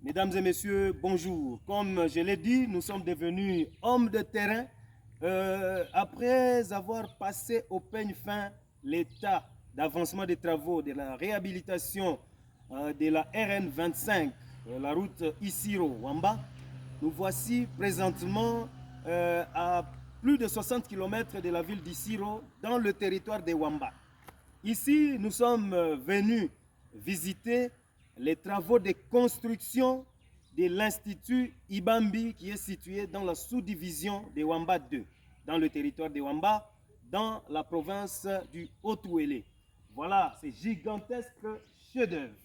Mesdames et messieurs, bonjour. Comme je l'ai dit, nous sommes devenus hommes de terrain après avoir passé au peigne fin l'état d'avancement des travaux de la réhabilitation de la RN 25, la route Isiro-Wamba. Nous voici présentement à plus de 60 km de la ville d'Isiro, dans le territoire de Wamba. Ici, nous sommes venus visiter les travaux de construction de l'Institut Ibambi qui est situé dans la sous-division de Wamba 2, dans le territoire de Wamba, dans la province du Haut-Ouélé. Voilà ces gigantesques chefs-d'œuvre,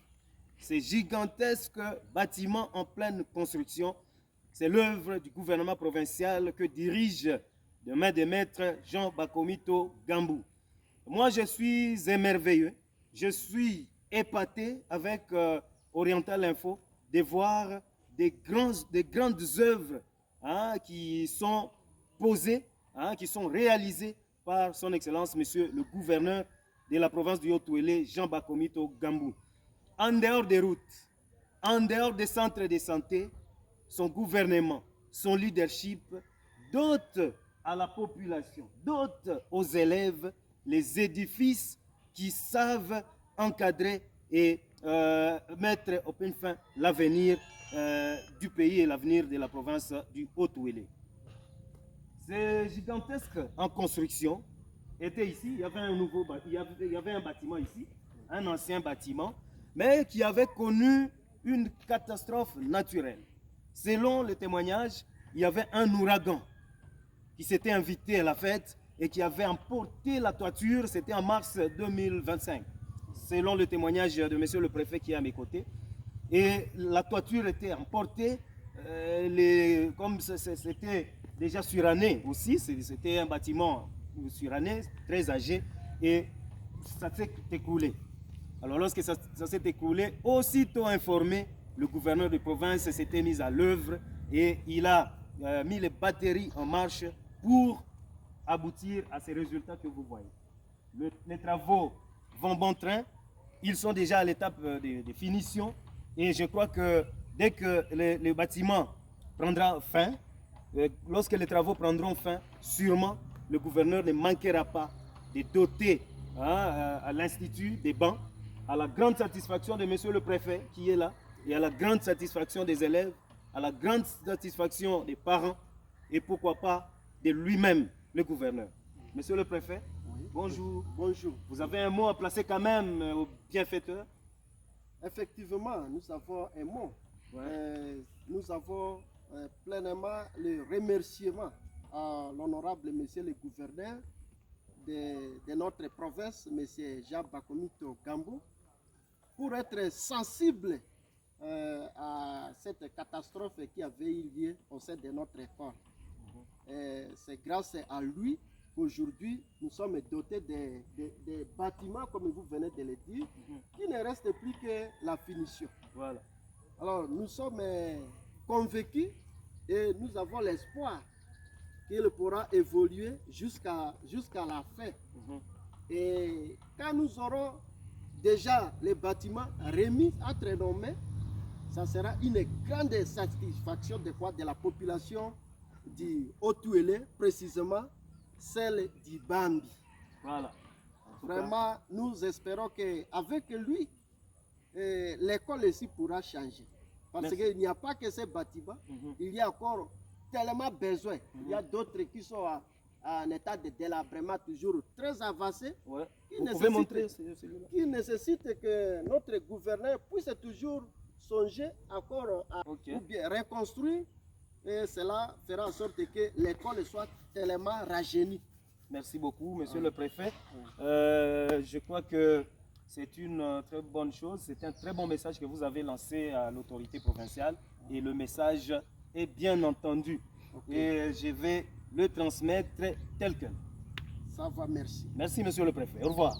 ces gigantesques bâtiments en pleine construction. C'est l'œuvre du gouvernement provincial que dirige de main de maître Jean Bakomito Gambou. Moi, je suis émerveillé, je suis épaté avec Oriental Info de voir des grandes œuvres qui sont posées, qui sont réalisées par son Excellence, Monsieur le gouverneur de la province du Haut-Ouélé, Jean Bakomito Gambou. En dehors des routes, en dehors des centres de santé, son gouvernement, son leadership dote à la population, dote aux élèves les édifices qui savent encadrer et mettre au peigne fin l'avenir du pays et l'avenir de la province du Haut-Ouélé. C'est gigantesque en construction. Était ici, il y avait un bâtiment ici, un ancien bâtiment, mais qui avait connu une catastrophe naturelle. Selon le témoignage, il y avait un ouragan qui s'était invité à la fête et qui avait emporté la toiture, c'était en mars 2025, selon le témoignage de monsieur le préfet qui est à mes côtés. Et la toiture était emportée, comme c'était déjà suranné aussi, c'était un bâtiment suranné, très âgé, et ça s'est écroulé. Alors lorsque ça s'est écroulé, aussitôt informé, le gouverneur de province s'était mis à l'œuvre et il a mis les batteries en marche pour aboutir à ces résultats que vous voyez. Les travaux vont bon train, ils sont déjà à l'étape de finition et je crois que dès que le bâtiment prendra fin, lorsque les travaux prendront fin, sûrement le gouverneur ne manquera pas de doter à l'Institut des bancs, à la grande satisfaction de monsieur le préfet qui est là, et à la grande satisfaction des élèves, à la grande satisfaction des parents, et pourquoi pas de lui-même, le gouverneur. Monsieur le préfet, oui. Bonjour. Bonjour. Vous avez un mot à placer quand même au bienfaiteur? Effectivement, nous avons un mot. Ouais. Nous avons pleinement le remerciement à l'honorable monsieur le gouverneur de notre province, monsieur Jean Bakomito Gambou, pour être sensible à cette catastrophe qui avait eu lieu au sein de notre école. C'est grâce à lui qu'aujourd'hui nous sommes dotés des bâtiments, comme vous venez de le dire, qui ne reste plus que la finition. Voilà. Alors nous sommes convaincus et nous avons l'espoir qu'il pourra évoluer jusqu'à la fin. Et quand nous aurons déjà les bâtiments remis entre nos mains, ça sera une grande satisfaction de la population du Haut-Ouélé, précisément celle d'Ibambi. Voilà. Vraiment, nous espérons qu'avec lui, l'école ici pourra changer. Parce qu'il n'y a pas que ces bâtiments, il y a encore tellement besoin. Il y a d'autres qui sont en état de délabrement toujours très avancé, qui nécessite que notre gouverneur puisse toujours songer encore à ou bien reconstruire, et cela fera en sorte que l'école soit tellement rajeunie. Merci beaucoup, monsieur le préfet. Je crois que c'est une très bonne chose, c'est un très bon message que vous avez lancé à l'autorité provinciale et le message est bien entendu. Et je vais le transmettre tel quel. Ça va, merci. Merci, monsieur le préfet. Au revoir.